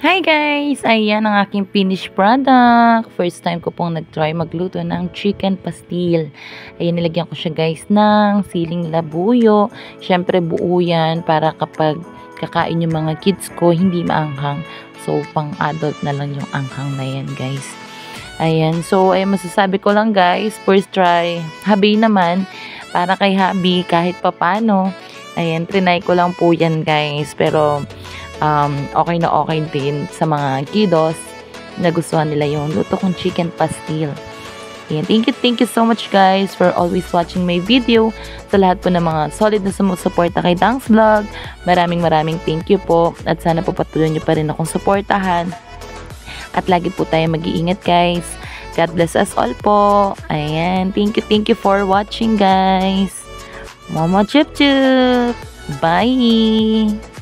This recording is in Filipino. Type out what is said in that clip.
Hi guys! Ayan ang aking finished product. First time ko pong nag-try magluto ng chicken pastil. Ayan, nilagyan ko siya guys ng siling labuyo. Siyempre buo yan para kapag kakain yung mga kids ko, hindi maanghang. So, pang adult na lang yung anghang na yan guys. Ayan, so ay masasabi ko lang guys, first try. Habi naman, para kay habi kahit papano. Ayan, trinay ko lang po yan guys. Pero okay na okay din sa mga kiddos na gustuhan nila yung luto kong chicken pastil. Ayan, thank you so much guys for always watching my video. Sa lahat po ng mga solid na sumusuporta kay Dang's Vlog, maraming thank you po. At sana po patuloy nyo pa rin akong suportahan. At lagi po tayo mag-iingat guys. God bless us all po. Ayan, thank you for watching guys. Mama Chup Chup! Bye!